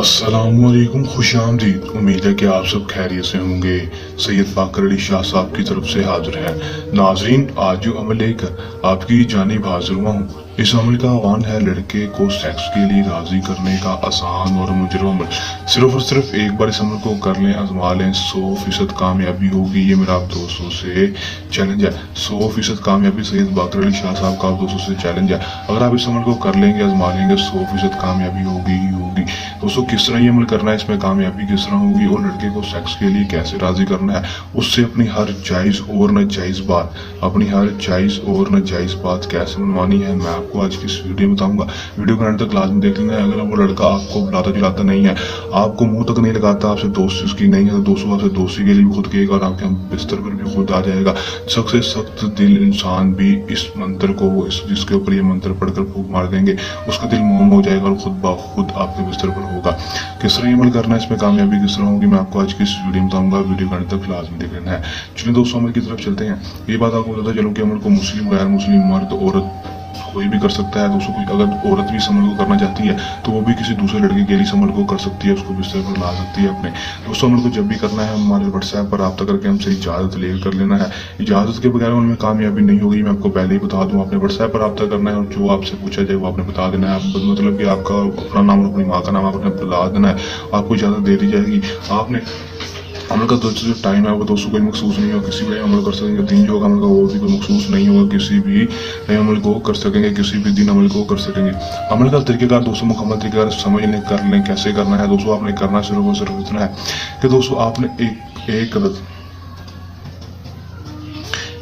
अस्सलामुअलैकुम, खुशामदीद। उम्मीद है कि आप सब खैरियत से होंगे। सैयद बाकर अली शाह साहब की तरफ से हाजिर है। नाजरीन, आज जो अमल लेकर आपकी जानिब हाजिर हुआ हूँ, इस अमल का आह्वान है लड़के को सेक्स के लिए राजी करने का आसान और मुजरम अमल। सिर्फ और सिर्फ एक बार इस अमल को कर लें, आजमा लें, 100% कामयाबी होगी। ये मेरा आप दोस्तों से चैलेंज है। 100% कामयाबी सैयद बाकर अली शाह साहब का आप दोस्तों से चैलेंज है। अगर आप इस अमल को कर लेंगे, आजमा लेंगे, 100% कामयाबी होगी ही होगी। दोस्तों, किस तरह ये अमल करना है, इसमें कामयाबी किस तरह होगी और लड़के को सेक्स के लिए कैसे राजी करना है, उससे अपनी हर जायज और नाजायज बात कैसे मनवानी है, मैं आपको आज की इस वीडियो में बताऊंगा। वीडियो को अंत तक लाजमी देख लेना है। अगर वो लड़का आपको बुलाता जुलाता नहीं है, आपको मुंह तक नहीं लगाता, आपसे दोस्ती उसकी नहीं है, तो दोस्तों आपसे दोस्ती के लिए भी खुद कहेगा और आपके बिस्तर पर भी खुद आ जाएगा। सख्त से सख्त दिल इंसान भी इस मंत्र को, जिसके ऊपर ये मंत्र पढ़कर फूंक मार देंगे, उसका दिल मोम हो जाएगा और खुद ब खुद आपके बिस्तर पर होगा। किस तरह अमल करना है, इसमें कामयाबी किस तरह होगी, मैं आपको आज की इस वीडियो में बताऊंगा। वीडियो को अंत तक लाजमी देख लेना है। चलिए दोस्तों, अमल की तरफ चलते हैं। ये बात आपको बताता चलूं कि अमल को मुस्लिम, गैर मुस्लिम, मर्द, औरत कोई भी कर सकता है। दोस्तों, अगर औरत भी इस अमल को करना चाहती है तो वो भी किसी दूसरे लड़के के लिए इस अमल को कर सकती है, उसको बिस्तर पर ला सकती है अपने। दोस्तों, अमल को जब भी करना है, हमारे व्हाट्सएप पर रब्ता करके हमसे इजाजत लेकर कर लेना है। इजाजत के बगैर अमल में कामयाबी नहीं होगी, मैं आपको पहले ही बता दूं। आपने व्हाट्सएप पर रब्ता करना है और जो आपसे पूछा जाए वो आपने बता देना है। मतलब कि आपका अपना नाम और अपनी माँ का नाम आपने बता देना है, आपको इजाजत दे दी जाएगी। आपने अमल का दोस्तों जो टाइम है वो दोस्तों कोई मखसूस नहीं होगा, किसी भी अमल कर सकेंगे। दिन जो होगा अमल का वो भी कोई मखसूस नहीं होगा, किसी भी अमल को कर सकेंगे, किसी भी दिन अमल को कर सकेंगे। अमल का तरीकेकार दोस्तों मुकम्मल तरीकेकार समझ लें, कर लें कैसे करना है। दोस्तों, आपने करना सिर्फ और सिर्फ इतना है कि दोस्तों आपने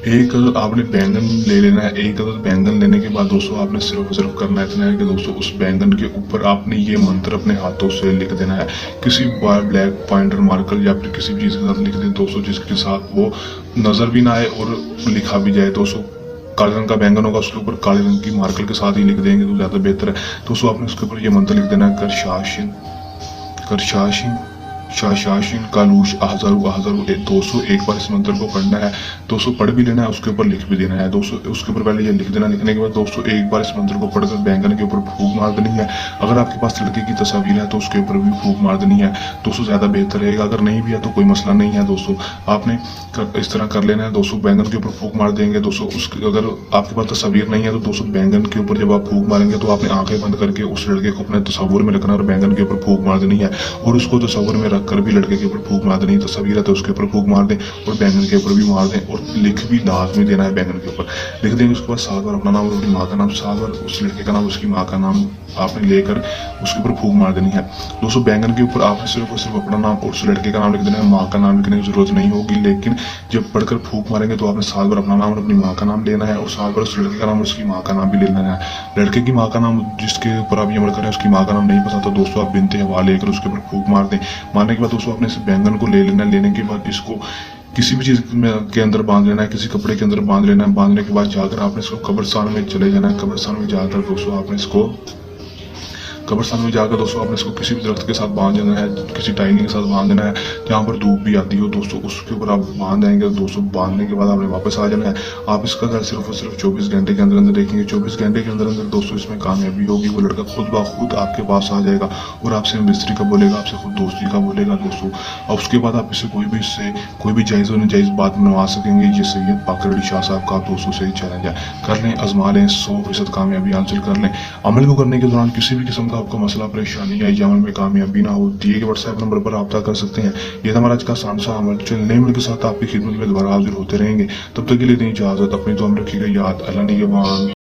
एक अदद आपने बैंगन ले लेना है। एक अदद बैंगन लेने के बाद दोस्तों आपने सिर्फ और सिर्फ करना इतना है कि दोस्तों उस बैंगन के ऊपर आपने ये मंत्र अपने हाथों से लिख देना है। किसी ब्लैक पॉइंटर मार्कर या फिर किसी भी चीज़ के साथ लिख दें दोस्तों, जिसके साथ वो नजर भी ना आए और लिखा भी जाए। दोस्तों, काले रंग का बैंगन होगा, उसके ऊपर काले रंग की मार्कर के साथ ही लिख देंगे तो ज़्यादा बेहतर है। दोस्तों, आपने उसके ऊपर ये मंत्र लिख देना है, करशाशिन शाशाशिन कालूश अहजरू अहजरू। दोस्तों, एक बार इस मंत्र को पढ़ना है, दोस्तों पढ़ भी लेना है, उसके ऊपर लिख भी देना है। दोस्तों, उसके ऊपर पहले ये लिख देना, लिखने के बाद दोस्तों एक बार इस मंत्र को पढ़कर बैंगन के ऊपर फूंक मार देनी है। अगर आपके पास लड़के की तस्वीर है तो उसके ऊपर भी फूंक मार देनी है। दोस्तों, ज़्यादा बेहतर रहेगा। अगर नहीं भी है तो कोई मसला नहीं है। दोस्तों, आपने इस तरह कर लेना है। दोस्तों, बैंगन के ऊपर फूंक मार देंगे। दोस्तों, उसके अगर आपके पास तस्वीर नहीं है तो दोस्तों बैंगन के ऊपर जब आप फूंक मारेंगे तो आपने आंखें बंद करके उस लड़के को अपने तस्वीर में रखना और बैंगन के ऊपर फूंक मार देनी है। और उसको तस्वीर में रखकर भी लड़के के ऊपर फूंक मार देनी है। तस्वीर है तो उसके ऊपर फूंक मार दें और बैंगन के ऊपर भी मार दें और लिख भी लाजमी देना है। बैंगन के ऊपर लिख देंगे। उसके बाद 7 बार अपना नाम और अपनी माँ का नाम, 7 बार उस लड़के का नाम, उसकी माँ का नाम आपने लेकर उसके ऊपर फूंक मार देनी है। दोस्तों, बैंगन के ऊपर आपने सिर्फ और सिर्फ अपना नाम और उस लड़के का नाम लिख देना है। माँ का नाम लिखने की जरूरत नहीं होगी, लेकिन जब पढ़कर फूंक मारेंगे तो आपने 7 बार अपना नाम और अपनी माँ का नाम लेना है और 7 बार उस लड़के का नाम और उसकी माँ का नाम भी ले लेना है। लड़के की माँ का नाम जिसके ऊपर आप ये अमल करें उसकी माँ का नाम नहीं पता तो दोस्तों आप बिनते हवा लेकर उसके ऊपर फूंक मार दें। मारने के बाद दोस्तों आपने इस बैंगन को ले लेना है। लेने के बाद इसको किसी भी चीज़ के अंदर बांध लेना है, किसी कपड़े के अंदर बांध लेना है। बांधने के बाद जाकर आपने इसको कब्रिस्तान में चले जाना है। कब्रिस्तान में जाकर दोस्तों आपने इसको किसी भी दरख्त के साथ बांध देना है, किसी टाइनी के साथ बांध देना है जहाँ पर धूप भी आती हो। दोस्तों, उसके ऊपर आप बांध देंगे। दोस्तों, बांधने के बाद आपने वापस आ जाना है। आप इसका घर सिर्फ और सिर्फ 24 घंटे के अंदर अंदर देखेंगे। 24 घंटे के अंदर अंदर दोस्तों इसमें कामयाबी होगी। वो लड़का खुद ब खुद आपके पास आ जाएगा और आपसे मिस्त्री का बोलेगा, आपसे खुद दोस्ती का बोलेगा। दोस्तों, और उसके बाद आप इससे कोई भी जायज़ और नाजायज़ बात बनवा सकेंगे। ये सैयद बाकर अली शाह साहब का आप दोस्तों से ही चैलेंज है। कर लें, आजमा लें, 100% कामयाबी हासिल कर लें। अमल को करने के दौरान किसी भी किस्म का आपको मसला परेशानी आई, अमल में कामयाबी ना हो, दिए गए व्हाट्सएप नंबर पर रब्ता कर सकते हैं। ये हमारा आज का आसान सा अमल। चलिए, नए अमल के साथ आपकी खिदमत में दोबारा हाजिर होते रहेंगे। तब तक के लिए दें इजाजत। अपनी दुआ में रखिएगा याद। अल्लाह निगहबान।